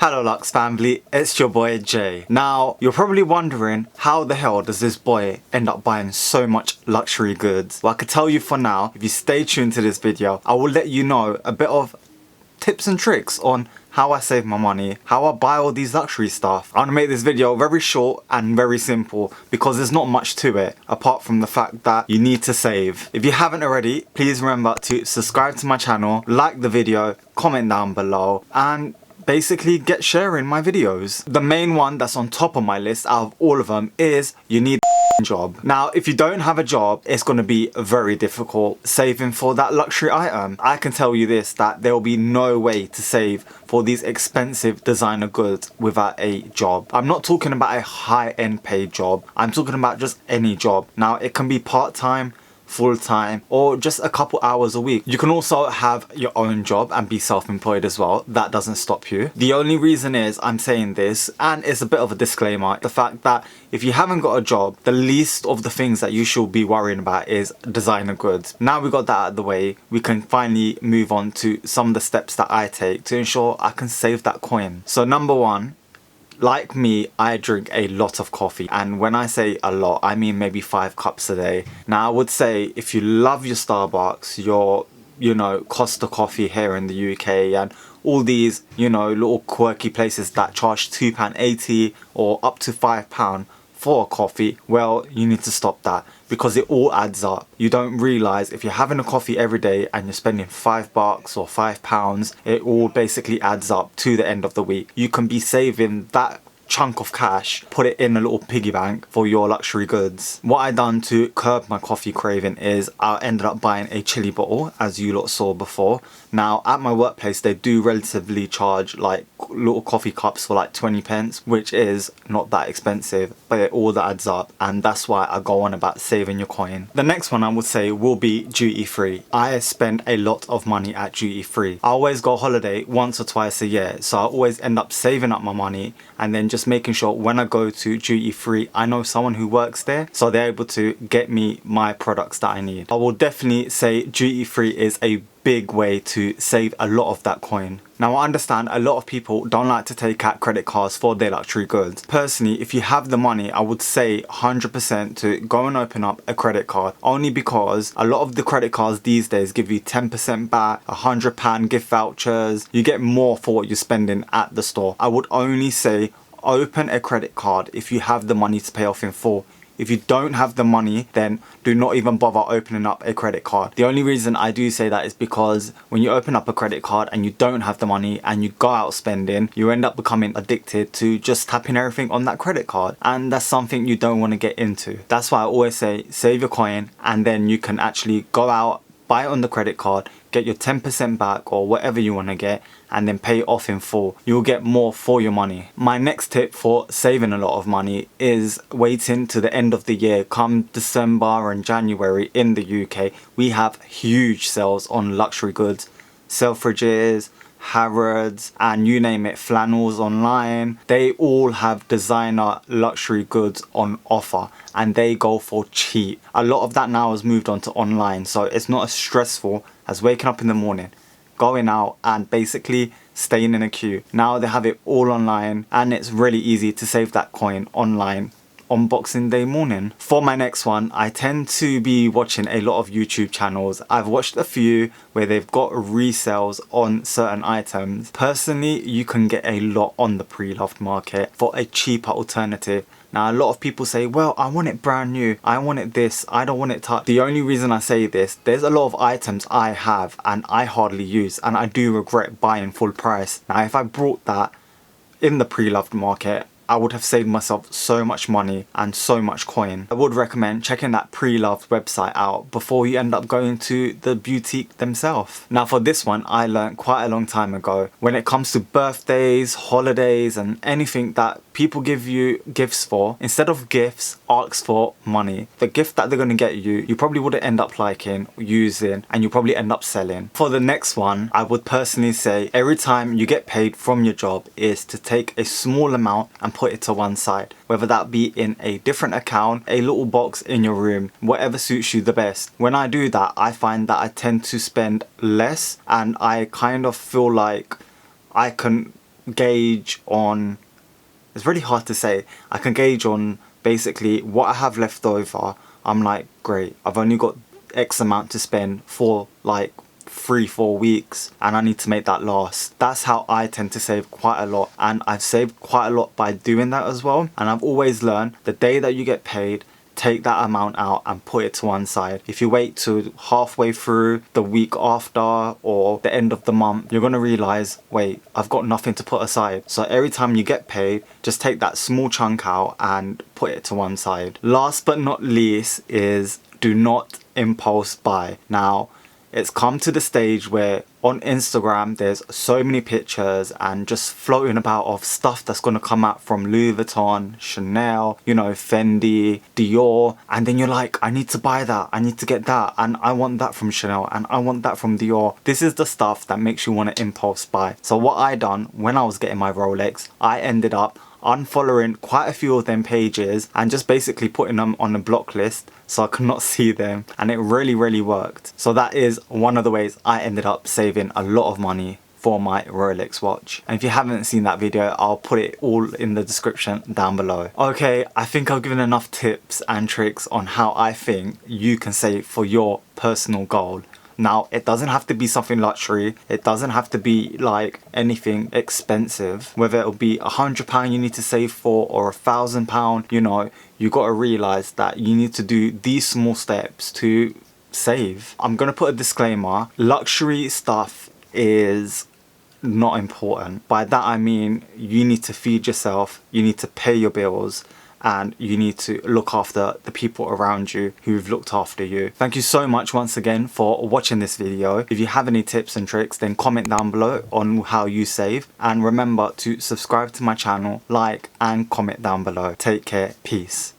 Hello Lux family, it's your boy Jay. Now, you're probably wondering, how the hell does this boy end up buying so much luxury goods? Well, I could tell you for now, if you stay tuned to this video, I will let you know a bit of tips and tricks on how I save my money, how I buy all these luxury stuff. I want to make this video very short and very simple because there's not much to it apart from the fact that you need to save. If you haven't already, please remember to subscribe to my channel, like the video, comment down below, and basically get sharing my videos. The main one that's on top of my list out of all of them is you need a job. Now, if you don't have a job, it's going to be very difficult saving for that luxury item. I can tell you this, that there will be no way to save for these expensive designer goods without a job. I'm not talking about a high-end paid job. I'm talking about just any job. Now, it can be part-time, full-time, or just a couple hours a week. You can also have your own job and be self-employed as well. That doesn't stop you. The only reason is I'm saying this, and it's a bit of a disclaimer, the fact that if you haven't got a job, the least of the things that you should be worrying about is designer goods. Now we got that out of the way, we can finally move on to some of the steps that I take to ensure I can save that coin. So number one, like me, I drink a lot of coffee, and when I say a lot, I mean maybe 5 cups a day. Now I would say if you love your Starbucks, your Costa coffee here in the UK, and all these little quirky places that charge £2.80 or up to £5 for a coffee, well, you need to stop that because it all adds up. You don't realize if you're having a coffee every day and you're spending $5 or £5, it all basically adds up to the end of the week. You can be saving that chunk of cash, put it in a little piggy bank for your luxury goods. What I done to curb my coffee craving is I ended up buying a chili bottle, as you lot saw before. Now at my workplace they do relatively charge like little coffee cups for like 20 pence, which is not that expensive, but it all that adds up, and that's why I go on about saving your coin. The next one I would say will be duty free. I spend a lot of money at duty free. I always go holiday once or twice a year, so I always end up saving up my money and then just making sure when I go to duty free I know someone who works there, so they're able to get me my products that I need. I will definitely say duty free is a big way to save a lot of that coin. Now I understand a lot of people don't like to take out credit cards for their luxury goods. Personally, if you have the money, I would say 100% to go and open up a credit card, only because a lot of the credit cards these days give you 10% back, £100 gift vouchers. You get more for what you're spending at the store. I would only say open a credit card if you have the money to pay off in full. If you don't have the money, then do not even bother opening up a credit card. The only reason I do say that is because when you open up a credit card and you don't have the money and you go out spending, you end up becoming addicted to just tapping everything on that credit card, and that's something you don't want to get into. That's why I always say save your coin, and then you can actually go out, buy it on the credit card, get your 10% back or whatever you want to get, and then pay it off in full. You'll get more for your money. My next tip for saving a lot of money is waiting to the end of the year. Come December and January in the UK, we have huge sales on luxury goods, Selfridges, Harrods, and you name it, flannels online. They all have designer luxury goods on offer and they go for cheap. A lot of that now has moved on to online, so it's not as stressful as waking up in the morning, going out and basically staying in a queue. Now they have it all online and it's really easy to save that coin online on Boxing Day morning. For my next one, I tend to be watching a lot of YouTube channels. I've watched a few where they've got resales on certain items. Personally, you can get a lot on the pre-loved market for a cheaper alternative. Now a lot of people say, well, I want it brand new, I want it this, I don't want it touched. The only reason I say this, there's a lot of items I have and I hardly use, and I do regret buying full price. Now if I brought that in the pre-loved market, I would have saved myself so much money and so much coin. I would recommend checking that pre-loved website out before you end up going to the boutique themselves. Now for this one, I learned quite a long time ago, when it comes to birthdays, holidays, and anything that people give you gifts for, instead of gifts, ask for money. The gift that they're going to get you, you probably wouldn't end up liking, using, and you probably end up selling. For the next one, I would personally say every time you get paid from your job is to take a small amount and put it to one side, whether that be in a different account, a little box in your room, whatever suits you the best. When I do that, I find that I tend to spend less and I kind of feel like I can gauge on, it's really hard to say. I can gauge on basically what I have left over. I'm like, great, I've only got X amount to spend for like 3-4 weeks and I need to make that last. That's how I tend to save quite a lot, and I've saved quite a lot by doing that as well. And I've always learned the day that you get paid, take that amount out and put it to one side. If you wait to halfway through, the week after, or the end of the month, you're gonna realize, wait, I've got nothing to put aside. So every time you get paid, just take that small chunk out and put it to one side. Last but not least is do not impulse buy. Now, it's come to the stage where on Instagram there's so many pictures and just floating about of stuff that's going to come out from Louis Vuitton, Chanel, you know, Fendi, Dior, and then you're like, I need to buy that, I need to get that, and I want that from Chanel, and I want that from Dior. This is the stuff that makes you want to impulse buy. So what I done when I was getting my Rolex, I ended up unfollowing quite a few of them pages and just basically putting them on a block list so I could not see them, and it really worked. So that is one of the ways I ended up saving a lot of money for my Rolex watch. And if you haven't seen that video, I'll put it all in the description down below. Okay, I think I've given enough tips and tricks on how I think you can save for your personal goal. Now, it doesn't have to be something luxury. It doesn't have to be like anything expensive. Whether it'll be £100 you need to save for or £1,000, you know, you got to realize that you need to do these small steps to save. I'm going to put a disclaimer. Luxury stuff is not important. By that I mean you need to feed yourself, you need to pay your bills, and you need to look after the people around you who've looked after you. Thank you so much once again for watching this video. If you have any tips and tricks, then comment down below on how you save. And remember to subscribe to my channel, like, and comment down below. Take care. Peace.